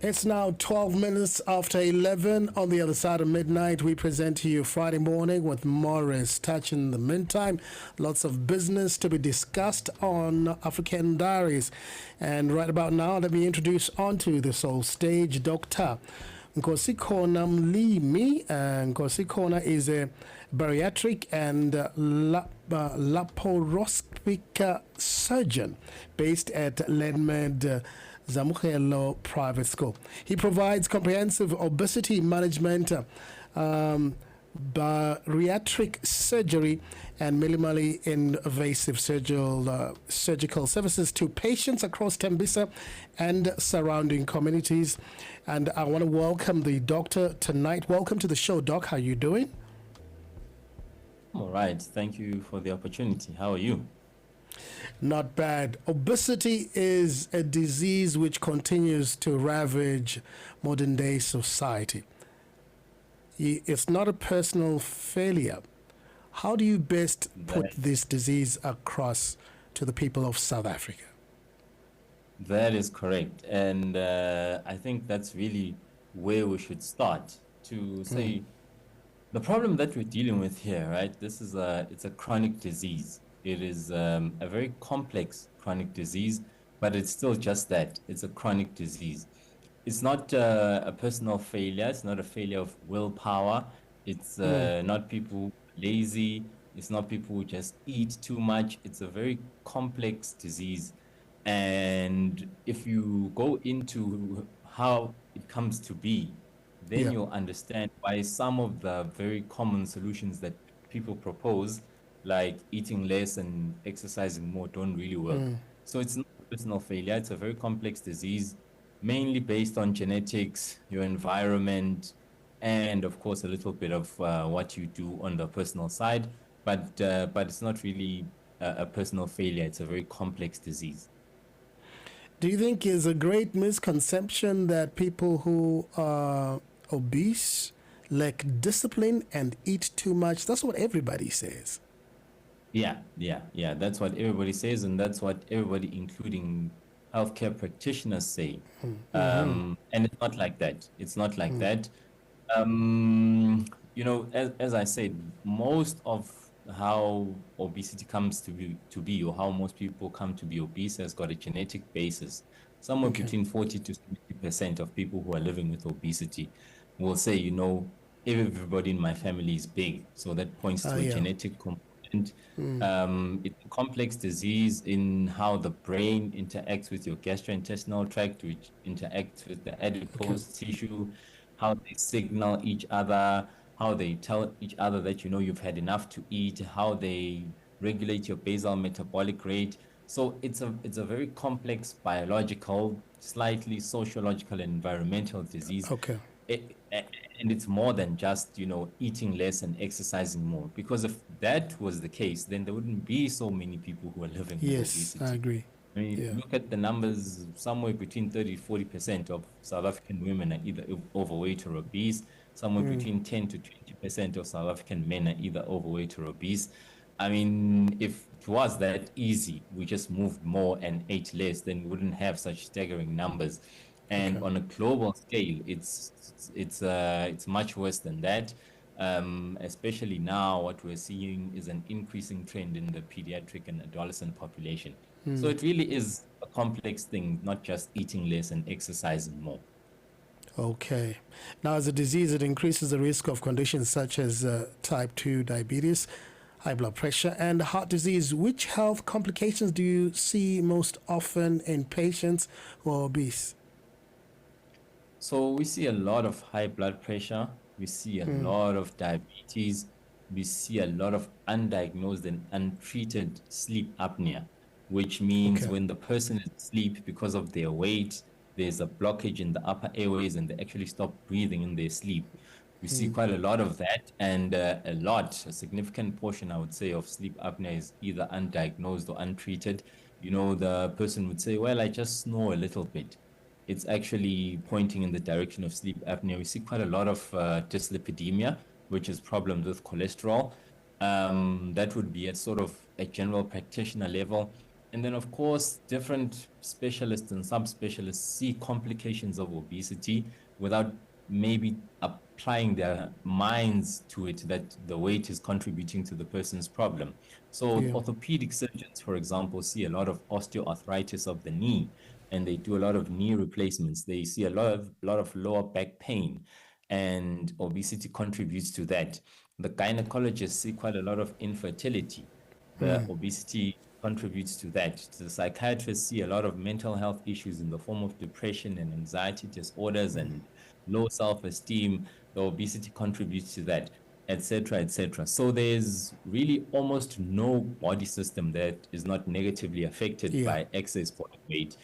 It's now 12 minutes after 11. On the other side of midnight, we present to you Friday morning with Morris Touch. In the meantime, lots of business to be discussed on African Diaries. And right about now, let me introduce onto the soul stage Dr. Nkosikhona Mlimi. Nkosikhona is a bariatric and laparoscopic surgeon based at Lenmed Zamokuhle Private School. He provides comprehensive obesity management, bariatric surgery, and minimally invasive surgical services to patients across Tembisa and surrounding communities. And I want to welcome the doctor tonight. Welcome to the show, Doc. How are you doing? All right. Thank you for the opportunity. How are you? Not bad. Obesity is a disease which continues to ravage modern day society. It's not a personal failure. How do you best put this disease across to the people of South Africa? That is correct. And I think that's really where we should start to say the problem that we're dealing with here, right? It's a chronic disease. It is a very complex chronic disease, but it's still just that. It's a chronic disease. It's not a personal failure. It's not a failure of willpower. It's not people lazy. It's not people who just eat too much. It's a very complex disease. And if you go into how it comes to be, then you'll understand why some of the very common solutions that people propose, like eating less and exercising more, don't really work. So it's not a personal failure. It's a very complex disease, mainly based on genetics, your environment, and of course a little bit of what you do on the personal side. But it's not really a personal failure. It's a very complex disease. Do you think it's a great misconception that people who are obese lack discipline and eat too much? That's what everybody says. Yeah. That's what everybody says, and that's what everybody, including healthcare practitioners, say. And it's not like that. It's not like that. As I said, most of how obesity comes to be, or how most people come to be obese, has got a genetic basis. Somewhere between 40 to 70% of people who are living with obesity will say, everybody in my family is big. So that points to a genetic component. It's a complex disease in how the brain interacts with your gastrointestinal tract, which interacts with the adipose tissue, how they signal each other, how they tell each other that you've had enough to eat, how they regulate your basal metabolic rate. So it's a very complex biological, slightly sociological and environmental disease. Okay. And it's more than just, eating less and exercising more. Because if that was the case, then there wouldn't be so many people who are living with obesity. Yes, I agree. I mean, if you look at the numbers, somewhere between 30 to 40% of South African women are either overweight or obese. Somewhere between 10 to 20% of South African men are either overweight or obese. I mean, if it was that easy, we just moved more and ate less, then we wouldn't have such staggering numbers. And on a global scale, it's much worse than that. Especially now, what we're seeing is an increasing trend in the pediatric and adolescent population. So it really is a complex thing, not just eating less and exercising more. Okay. Now, as a disease, it increases the risk of conditions such as type 2 diabetes, high blood pressure, and heart disease. Which health complications do you see most often in patients who are obese? So we see a lot of high blood pressure. We see a lot of diabetes. We see a lot of undiagnosed and untreated sleep apnea, which means when the person is asleep because of their weight, there's a blockage in the upper airways and they actually stop breathing in their sleep. We see quite a lot of that, and a significant portion, I would say, of sleep apnea is either undiagnosed or untreated. The person would say, well, I just snore a little bit. It's actually pointing in the direction of sleep apnea. We see quite a lot of dyslipidemia, which is problems with cholesterol. That would be at sort of a general practitioner level. And then, of course, different specialists and subspecialists see complications of obesity without maybe applying their minds to it, that the weight is contributing to the person's problem. So Yeah. orthopedic surgeons, for example, see a lot of osteoarthritis of the knee, and they do a lot of knee replacements. They see a lot of lower back pain, and obesity contributes to that. The gynecologists see quite a lot of infertility. The obesity contributes to that. The psychiatrists see a lot of mental health issues in the form of depression and anxiety disorders and low self-esteem. The obesity contributes to that, etc., etc. So there's really almost no body system that is not negatively affected Yeah. by excess body weight.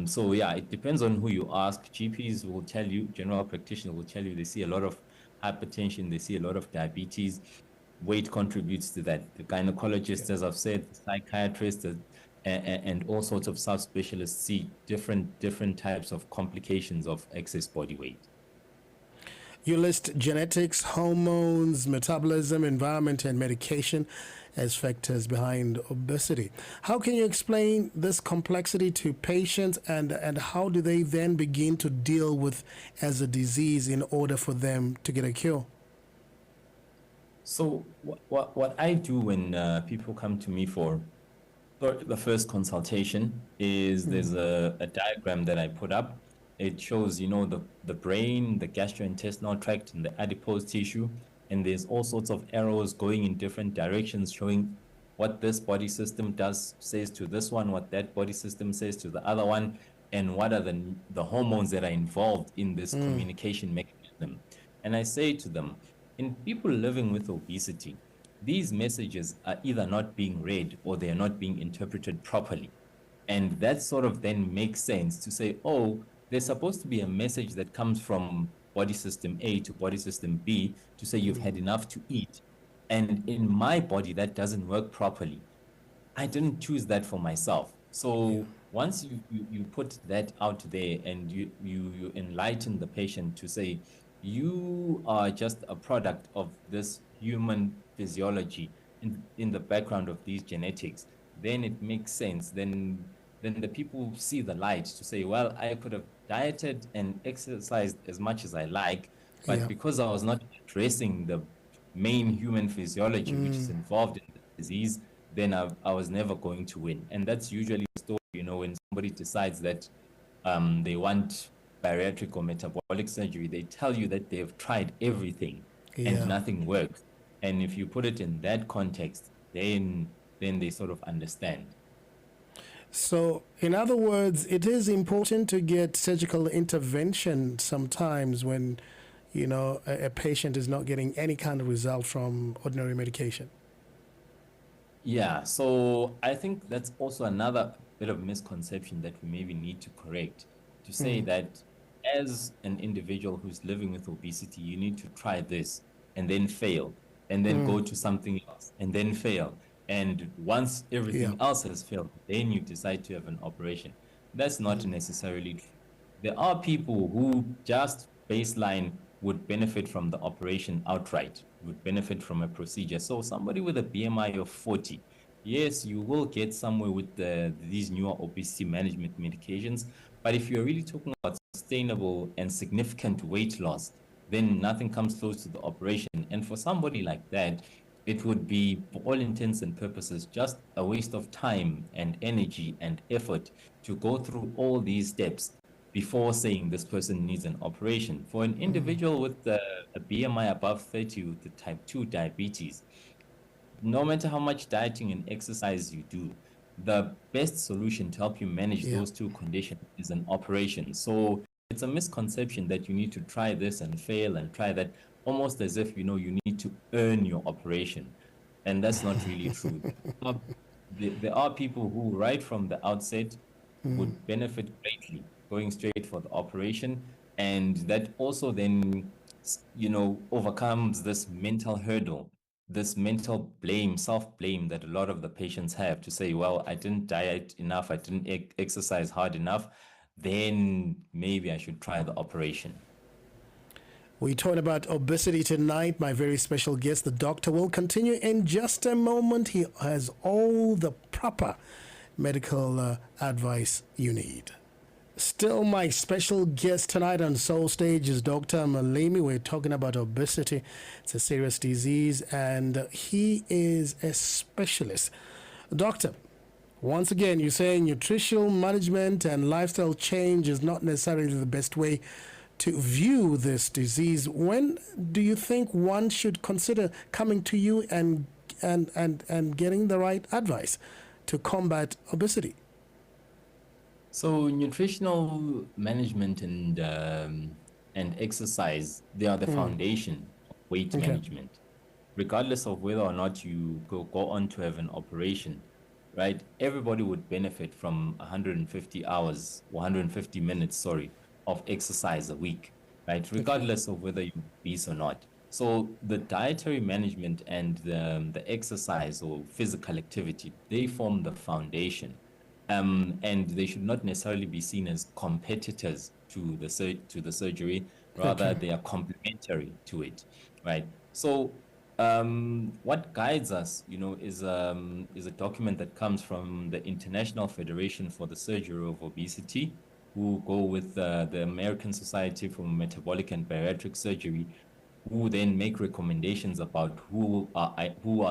So yeah, it depends on who you ask. GPs will tell you, general practitioners will tell you they see a lot of hypertension, they see a lot of diabetes. Weight contributes to that. The gynecologist, as I've said, the psychiatrist, and all sorts of subspecialists see different types of complications of excess body weight. You list genetics, hormones, metabolism, environment, and medication as factors behind obesity. How can you explain this complexity to patients, and how do they then begin to deal with as a disease in order for them to get a cure? So what I do when people come to me for the first consultation is there's a diagram that I put up. It shows, the brain, the gastrointestinal tract, and the adipose tissue. And there's all sorts of arrows going in different directions showing what this body system says to this one, what that body system says to the other one, and what are the hormones that are involved in this communication mechanism. And I say to them, in people living with obesity, these messages are either not being read or they are not being interpreted properly. And that sort of then makes sense to say, oh, there's supposed to be a message that comes from body system A to body system B to say you've had enough to eat. And in my body, that doesn't work properly. I didn't choose that for myself. So once you put that out there and you enlighten the patient to say, you are just a product of this human physiology in the background of these genetics, then it makes sense. Then the people see the light to say, well, I could have dieted and exercised as much as I like, but Yeah. because I was not addressing the main human physiology, which is involved in the disease, then I was never going to win. And that's usually the story, when somebody decides that they want bariatric or metabolic surgery, they tell you that they've tried everything and Yeah. nothing works. And if you put it in that context, then they sort of understand. So, in other words, it is important to get surgical intervention sometimes when, a patient is not getting any kind of result from ordinary medication. Yeah, so I think that's also another bit of misconception that we maybe need to correct, to say that as an individual who's living with obesity, you need to try this and then fail, and then go to something else and then fail. And once Yeah. everything else has failed, then you decide to have an operation. That's not necessarily true. There are people who just baseline would benefit from the operation outright, would benefit from a procedure. So somebody with a BMI of 40, yes, you will get somewhere with these newer obesity management medications. But if you're really talking about sustainable and significant weight loss, then nothing comes close to the operation. And for somebody like that, it would be, for all intents and purposes, just a waste of time and energy and effort to go through all these steps before saying this person needs an operation. For an individual with a BMI above 30 with the type 2 diabetes, no matter how much dieting and exercise you do, the best solution to help you manage Yeah. those two conditions is an operation. So it's a misconception that you need to try this and fail and try that, almost as if, you need to earn your operation. And that's not really true. There are people who, right from the outset, would benefit greatly going straight for the operation. And that also then, overcomes this mental hurdle, this mental blame, self-blame that a lot of the patients have to say, well, I didn't diet enough, I didn't exercise hard enough, then maybe I should try the operation. We talked about obesity tonight. My very special guest, the doctor, will continue in just a moment. He has all the proper medical advice you need. Still, my special guest tonight on Soul Stage is Dr. Mlimi. We're talking about obesity. It's a serious disease, and he is a specialist. Doctor, once again, you say nutritional management and lifestyle change is not necessarily the best way to view this disease. When do you think one should consider coming to you and getting the right advice to combat obesity? So nutritional management and exercise, they are the foundation of weight management. Regardless of whether or not you go on to have an operation, right? Everybody would benefit from 150 hours, 150 minutes, sorry, of exercise a week, right? Regardless of whether you're obese or not. So the dietary management and the exercise or physical activity, they form the foundation. And they should not necessarily be seen as competitors to the surgery. Rather, they are complementary to it, right? So what guides us, is a document that comes from the International Federation for the Surgery of Obesity, who go with the American Society for Metabolic and Bariatric Surgery, who then make recommendations about who are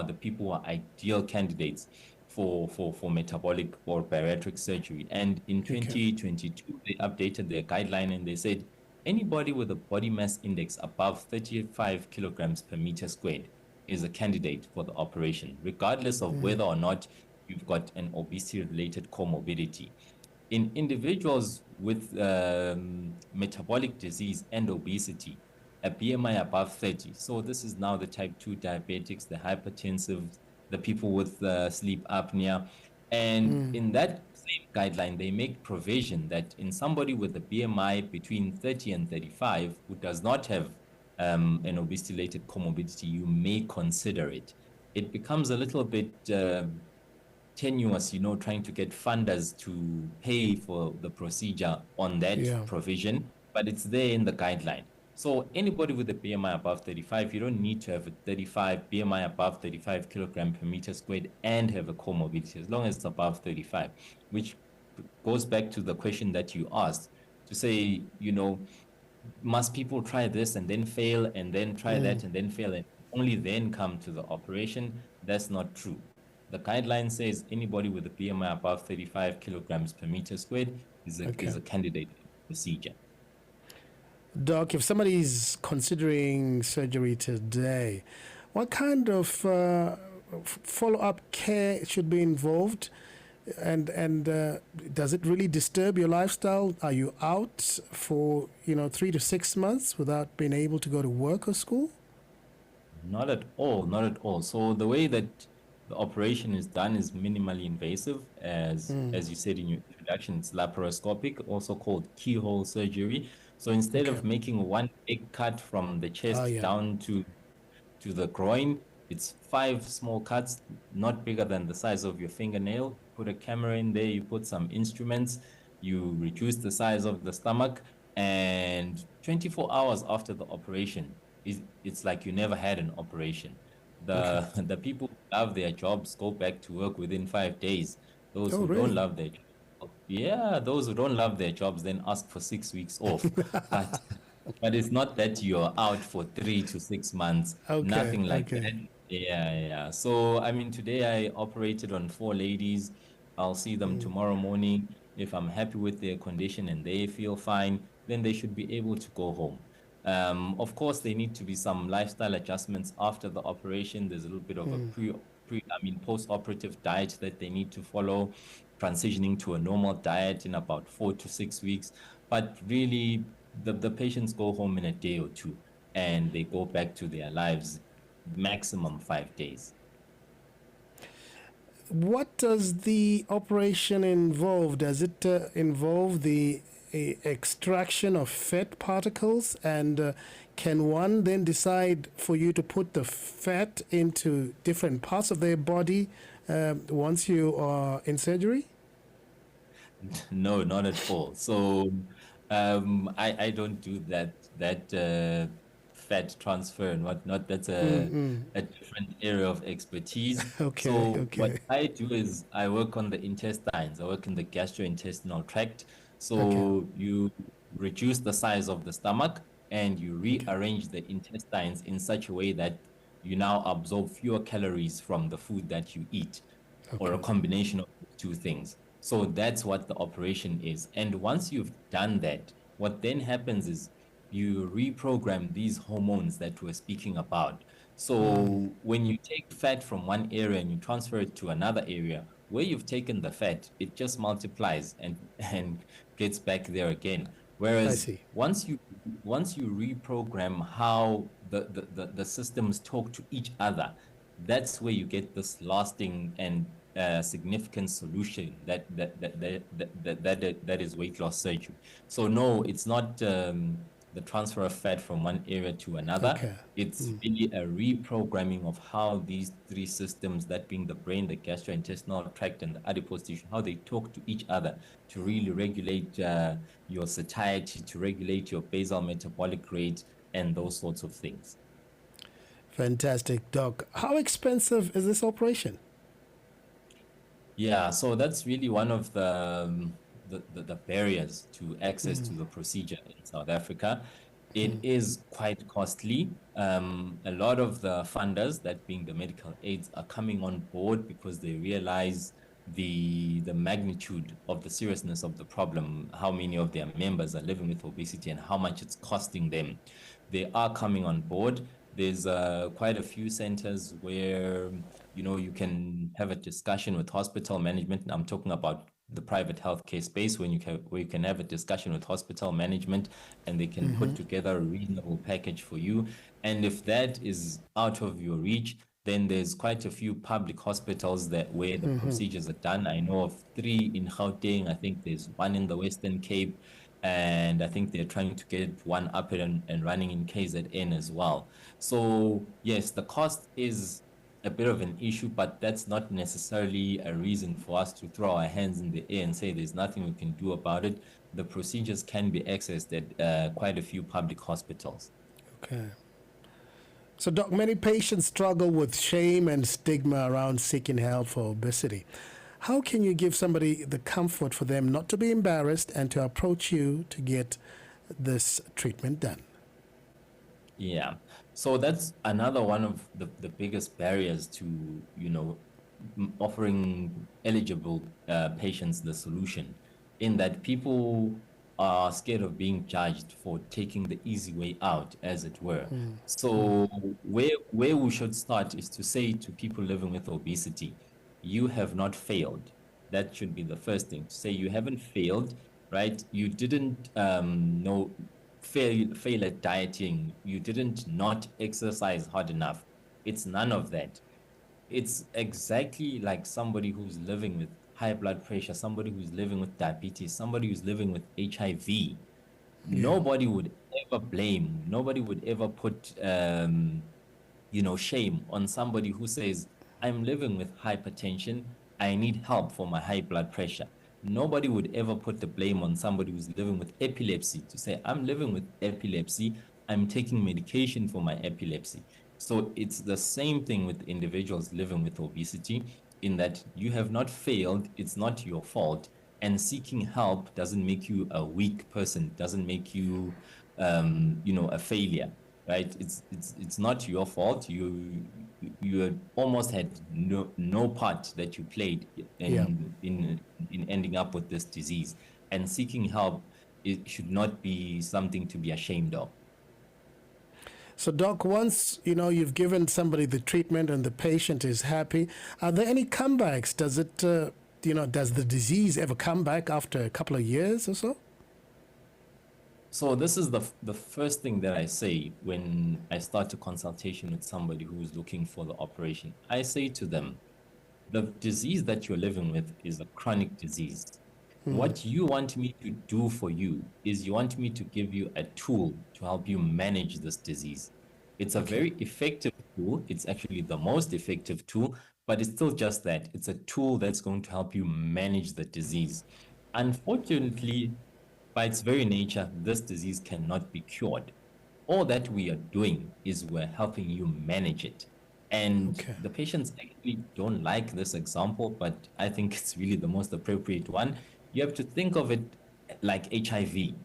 the people who are ideal candidates for metabolic or bariatric surgery. And in 2022, they updated their guideline and they said anybody with a body mass index above 35 kilograms per meter squared is a candidate for the operation, regardless of whether or not you've got an obesity-related comorbidity. In individuals with metabolic disease and obesity, a BMI above 30, so this is now the type 2 diabetics, the hypertensive, the people with sleep apnea. And in that same guideline, they make provision that in somebody with a BMI between 30 and 35 who does not have an obesity-related comorbidity, you may consider it. It becomes a little bit tenuous, trying to get funders to pay for the procedure on that provision, but it's there in the guideline. So anybody with a BMI above 35, you don't need to have a BMI above 35 kilogram per meter squared and have a comorbidity, as long as it's above 35, which goes back to the question that you asked to say, must people try this and then fail and then try that and then fail and only then come to the operation? That's not true. The guideline says anybody with a BMI above 35 kilograms per meter squared is a candidate procedure. Doc, if somebody is considering surgery today, what kind of follow-up care should be involved? And does it really disturb your lifestyle? Are you out for 3 to 6 months without being able to go to work or school? Not at all, not at all. So the way that the operation is done is minimally invasive, as you said in your introduction. It's laparoscopic, also called keyhole surgery. So instead of making one big cut from the chest down to the groin, it's 5 small cuts, not bigger than the size of your fingernail. Put a camera in there, you put some instruments, you reduce the size of the stomach, and 24 hours after the operation, it's like you never had an operation. The people who love their jobs go back to work within 5 days. Those who don't love their jobs, those who don't love their jobs then ask for 6 weeks off. But it's not that you're out for 3 to 6 months. Nothing like that. Yeah. So, today I operated on 4 ladies. I'll see them tomorrow morning. If I'm happy with their condition and they feel fine, then they should be able to go home. Of course, there need to be some lifestyle adjustments after the operation. There's a little bit of a post-operative diet that they need to follow, transitioning to a normal diet in about 4 to 6 weeks. But really, the patients go home in a day or 2 and they go back to their lives maximum 5 days. What does the operation involve? Does it involve the extraction of fat particles? And can one then decide for you to put the fat into different parts of their body once you are in surgery? No, not at all. So I don't do that fat transfer and whatnot. That's a different area of expertise. Okay, So what okay, I do is I work on the intestines. I work in the gastrointestinal tract. okay, So you reduce the size of the stomach and you okay, rearrange the intestines in such a way that you now absorb fewer calories from the food that you eat, or a okay, combination of those two things. So that's what the operation is. And once you've done that, what then happens is you reprogram these hormones that we're speaking about. So when you take fat from one area and you transfer it to another area, where you've taken the fat, it just multiplies and gets back there again. I Whereas see. once you reprogram how the systems talk to each other, that's where you get this lasting and significant solution that is weight loss surgery. So no, it's not the transfer of fat from one area to another. Okay, It's really a reprogramming of how these three systems, that being the brain, the gastrointestinal tract, and the adipose tissue, how they talk to each other to really regulate your satiety, to regulate your basal metabolic rate, and those sorts of things. fantastic, Doc. How expensive is this operation? Yeah, so that's really one of the barriers to access to the procedure in South Africa. It is quite costly. A lot of the funders, that being the medical aids, are coming on board because they realize the magnitude of the seriousness of the problem, how many of their members are living with obesity and how much it's costing them. They are coming on board. There's quite a few centers where you can have a discussion with hospital management. And I'm talking about the private healthcare space, where you can have a discussion with hospital management, and they can put together a reasonable package for you. And if that is out of your reach, then there's quite a few public hospitals that where the procedures are done. I know of 3 in Gauteng. I think there's 1 in the Western Cape, and I think they're trying to get 1 up and running in KZN as well. So yes, the cost is a bit of an issue, but that's not necessarily a reason for us to throw our hands in the air and say there's nothing we can do about it. The procedures can be accessed at quite a few public hospitals. Okay. So, Doc, many patients struggle with shame and stigma around seeking help for obesity. How can you give somebody the comfort for them not to be embarrassed and to approach you to get this treatment done? Yeah. So that's another one of the biggest barriers to, offering eligible patients the solution, in that people are scared of being judged for taking the easy way out, as it were. So where we should start is to say to people living with obesity, you have not failed. That should be the first thing. To say you haven't failed, right? You didn't know fail at dieting. You didn't not exercise hard enough. It's none of that. It's exactly like somebody who's living with high blood pressure, somebody who's living with diabetes, somebody who's living with HIV. Yeah. Nobody would ever put shame on somebody who says, I'm living with hypertension, I need help for my high blood pressure. Nobody would ever put the blame on somebody who's living with epilepsy to say, I'm living with epilepsy, I'm taking medication for my epilepsy. So it's the same thing with individuals living with obesity, in that you have not failed, it's not your fault. And seeking help doesn't make you a weak person, doesn't make you, a failure, right? It's not your fault. You almost had no part that you played Yeah. in ending up with this disease. And seeking help, it should not be something to be ashamed of. So, Doc, once you've given somebody the treatment and the patient is happy, are there any comebacks? Does it, does the disease ever come back after a couple of years or so? So this is the first thing that I say when I start a consultation with somebody who is looking for the operation. I say to them, the disease that you're living with is a chronic disease. What you want me to do for you is you want me to give you a tool to help you manage this disease. It's a very effective tool. It's actually the most effective tool, but it's still just that. It's a tool that's going to help you manage the disease. Unfortunately, by its very nature, this disease cannot be cured. all that we are doing is we're helping you manage it. And Okay. the patients actually don't like this example, but I think it's really the most appropriate one. You have to think of it like HIV,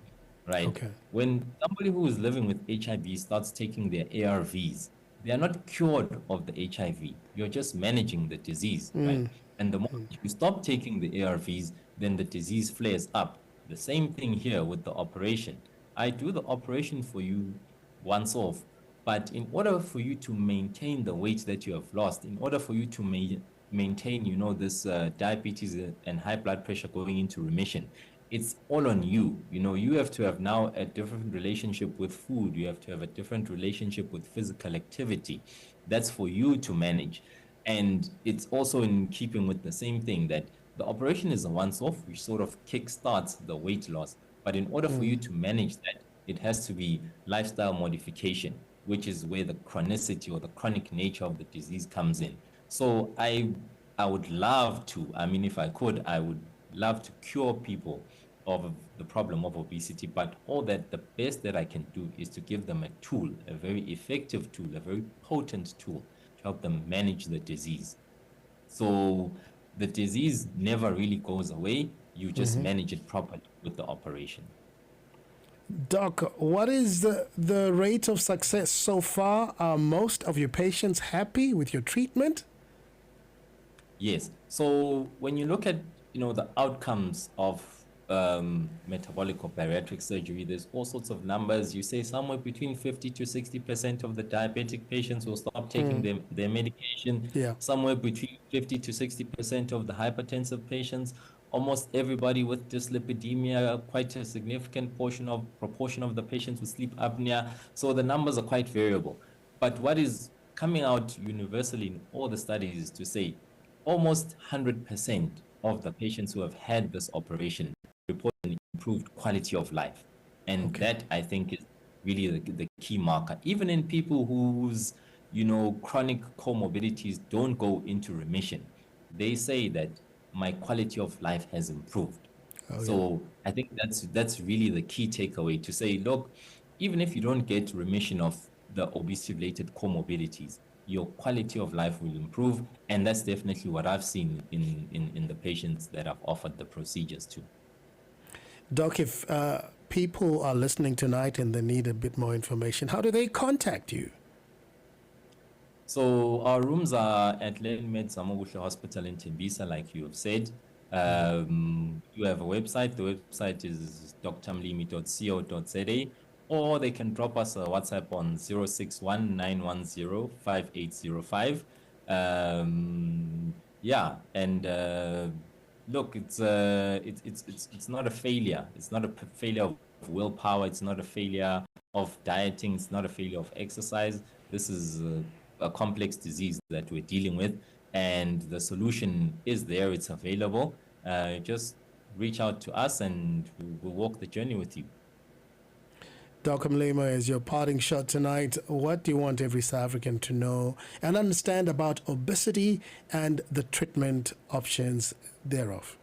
right? Okay. When somebody who is living with HIV starts taking their ARVs, they are not cured of the HIV. You're just managing the disease, right? And the moment you stop taking the ARVs, then the disease flares up. The same thing here with the operation. I do the operation for you once off, but in order for you to maintain the weight that you have lost, in order for you to maintain, this diabetes and high blood pressure going into remission, it's all on you. You have to have now a different relationship with food. You have to have a different relationship with physical activity. That's for you to manage. And it's also in keeping with the same thing that the operation is a once-off, which sort of kickstarts the weight loss. But in order for you to manage that, it has to be lifestyle modification, which is where the chronicity or the chronic nature of the disease comes in. So I would love to, if I could, I would love to cure people of the problem of obesity, but the best that I can do is to give them a tool, a very effective tool, a very potent tool to help them manage the disease. So the disease never really goes away. You just manage it properly with the operation. Doc, what is the rate of success so far? Are most of your patients happy with your treatment? Yes. So when you look at, the outcomes of metabolic or bariatric surgery, there's all sorts of numbers. You say somewhere between 50 to 60% of the diabetic patients will stop taking their medication. Yeah. Somewhere between 50 to 60% of the hypertensive patients. Almost everybody with dyslipidemia, quite a significant proportion of the patients with sleep apnea. So the numbers are quite variable. But what is coming out universally in all the studies is to say almost 100% of the patients who have had this operation report an improved quality of life. And that, I think, is really the key marker. Even in people whose, chronic comorbidities don't go into remission, they say that my quality of life has improved. So I think that's really the key takeaway, to say, look, even if you don't get remission of the obesity-related comorbidities, your quality of life will improve. And that's definitely what I've seen in the patients that I've offered the procedures to. Doc, if people are listening tonight and they need a bit more information, how do they contact you? So our rooms are at Lenmed Zamokuhle Hospital in Tembisa, like you have said. You have a website. The website is drmlimi.co.za, or they can drop us a WhatsApp on 061-910-5805. Look, it's not a failure. It's not a failure of willpower. It's not a failure of dieting. It's not a failure of exercise. This is a complex disease that we're dealing with, and the solution is there. It's available. Just reach out to us and we'll walk the journey with you. Dr. Mlimi, as your parting shot tonight, what do you want every South African to know and understand about obesity and the treatment options thereof?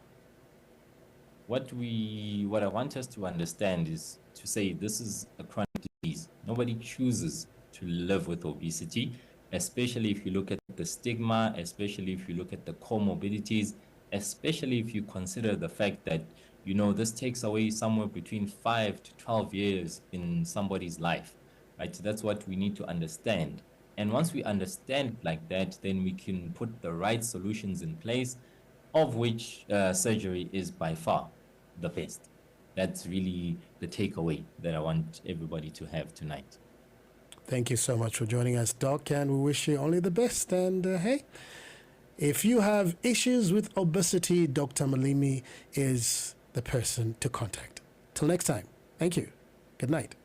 What I want us to understand is to say this is a chronic disease. Nobody chooses to live with obesity, especially if you look at the stigma, especially if you look at the comorbidities, especially if you consider the fact that, this takes away somewhere between 5 to 12 years in somebody's life, right? So that's what we need to understand. And once we understand like that, then we can put the right solutions in place, of which surgery is by far the best. That's really the takeaway that I want everybody to have tonight. Thank you so much for joining us, Doc, and we wish you only the best. And hey, if you have issues with obesity, Dr. Mlimi is the person to contact. Till next time, thank you. Good night.